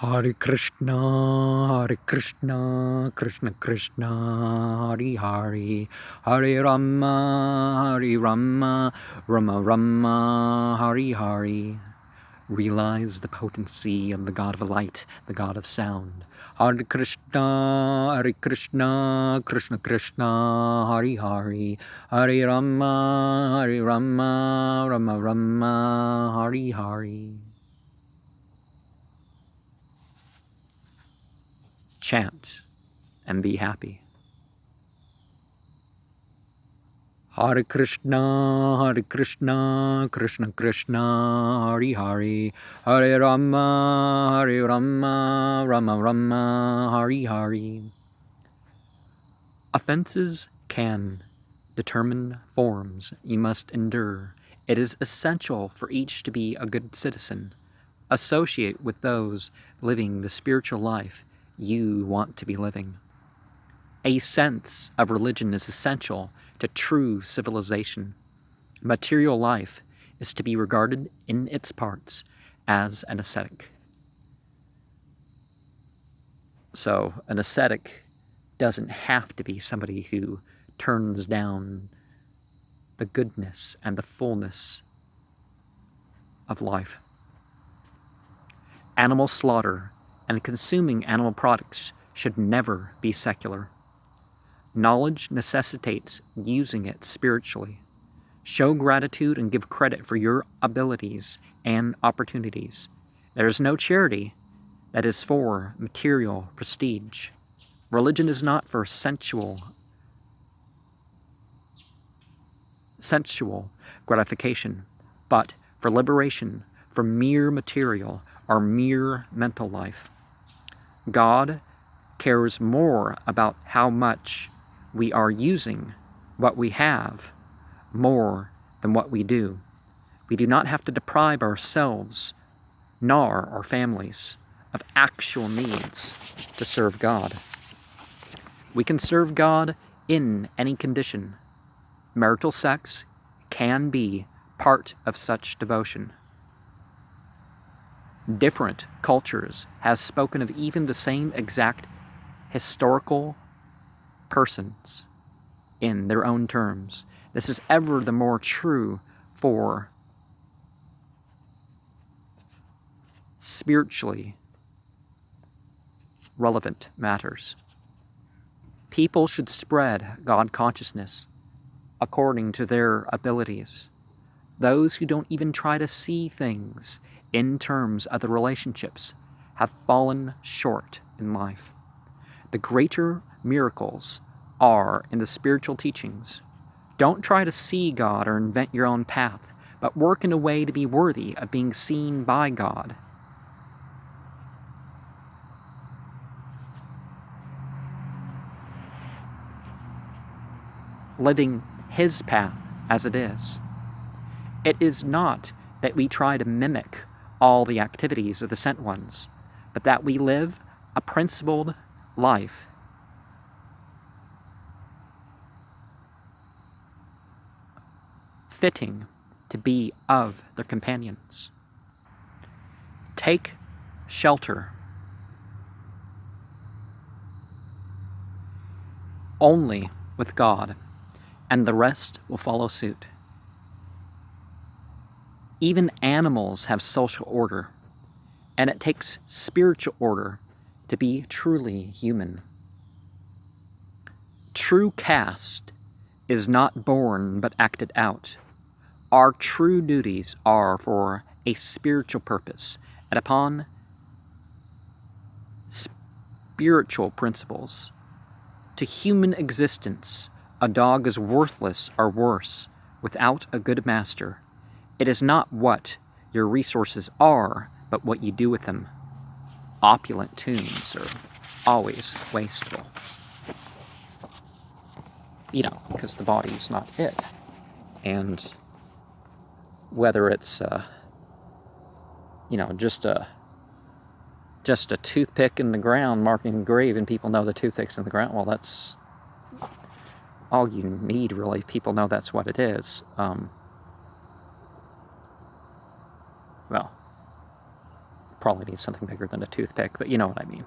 Hare Krishna, Krishna Krishna, Hare Hare, Hare Rama, Rama Rama, Hare Hare. Realize the potency of the God of light, the God of sound. Hare Krishna, Krishna Krishna, Hare Hare, Hare Rama, Rama Rama, Hare Hare. Chant and be happy. Hare Krishna, Krishna Krishna, Hare Hare, Hare Rama, Rama Rama, Hare Hare. Offenses can determine forms you must endure. It is essential for each to be a good citizen. Associate with those living the spiritual life you want to be living. A sense of religion is essential to true civilization. Material life is to be regarded in its parts as an ascetic. So, an ascetic doesn't have to be somebody who turns down the goodness and the fullness of life. Animal slaughter and consuming animal products should never be secular. Knowledge necessitates using it spiritually. Show gratitude and give credit for your abilities and opportunities. There is no charity that is for material prestige. Religion is not for sensual gratification, but for liberation from mere material or mere mental life. God cares more about how much we are using what we have more than what we do. We do not have to deprive ourselves, nor our families, of actual needs to serve God. We can serve God in any condition. Marital sex can be part of such devotion. Different cultures have spoken of even the same exact historical persons in their own terms. This is ever the more true for spiritually relevant matters. People should spread God consciousness according to their abilities. Those who don't even try to see things in terms of the relationships have fallen short in life. The greater miracles are in the spiritual teachings. Don't try to see God or invent your own path, but work in a way to be worthy of being seen by God. Living His path as it is. It is not that we try to mimic all the activities of the sent ones, but that we live a principled life. Fitting to be of their companions. Take shelter only with God, and the rest will follow suit. Even animals have social order, and it takes spiritual order to be truly human. True caste is not born but acted out. Our true duties are for a spiritual purpose and upon spiritual principles. To human existence, a dog is worthless or worse without a good master. It is not what your resources are, but what you do with them. Opulent tombs are always wasteful. Because the body's not it. And whether it's, just a toothpick in the ground marking the grave and people know the toothpick's in the ground, well, that's all you need, really, if people know that's what it is. Well, probably needs something bigger than a toothpick, but you know what I mean.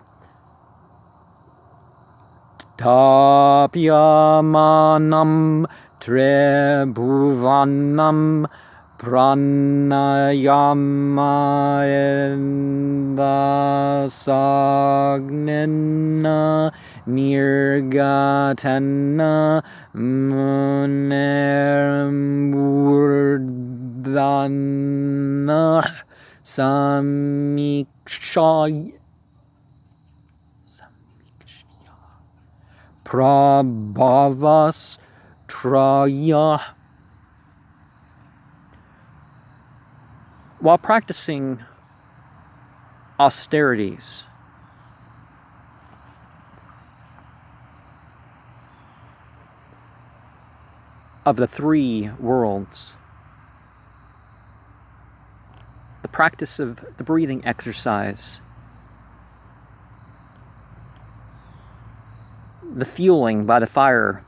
Tapyamanam Tribhuvanam Pranayamandasagnana Nirgatana Munermurdana Samikshaya Prabhavas Traya. While practicing austerities, of the three worlds, the practice of the breathing exercise, the fueling by the fire,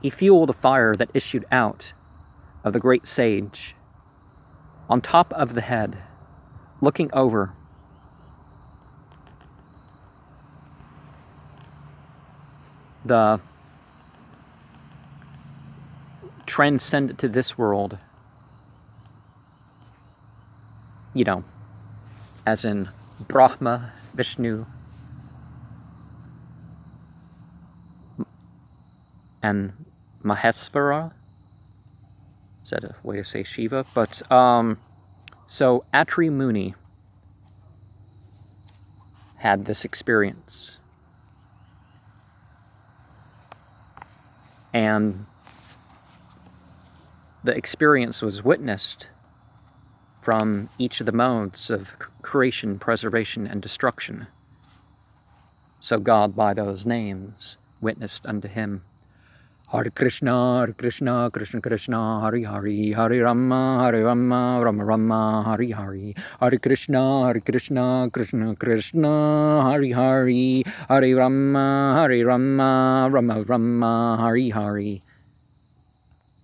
he fueled a fire that issued out of the great sage on top of the head, looking over. The transcendent to this world, you know, as in Brahma, Vishnu, and Mahesvara. Is that a way to say Shiva? But, so Atri Muni had this experience. And the experience was witnessed from each of the modes of creation, preservation, and destruction. So God, by those names, witnessed unto him. Hare Krishna, Krishna Krishna, Hare Hare, Hare Rama, Rama Rama, Hare Hare. Hare Krishna, Krishna Krishna, Hare Hare, Hare Rama, Rama Rama, Hare Hare.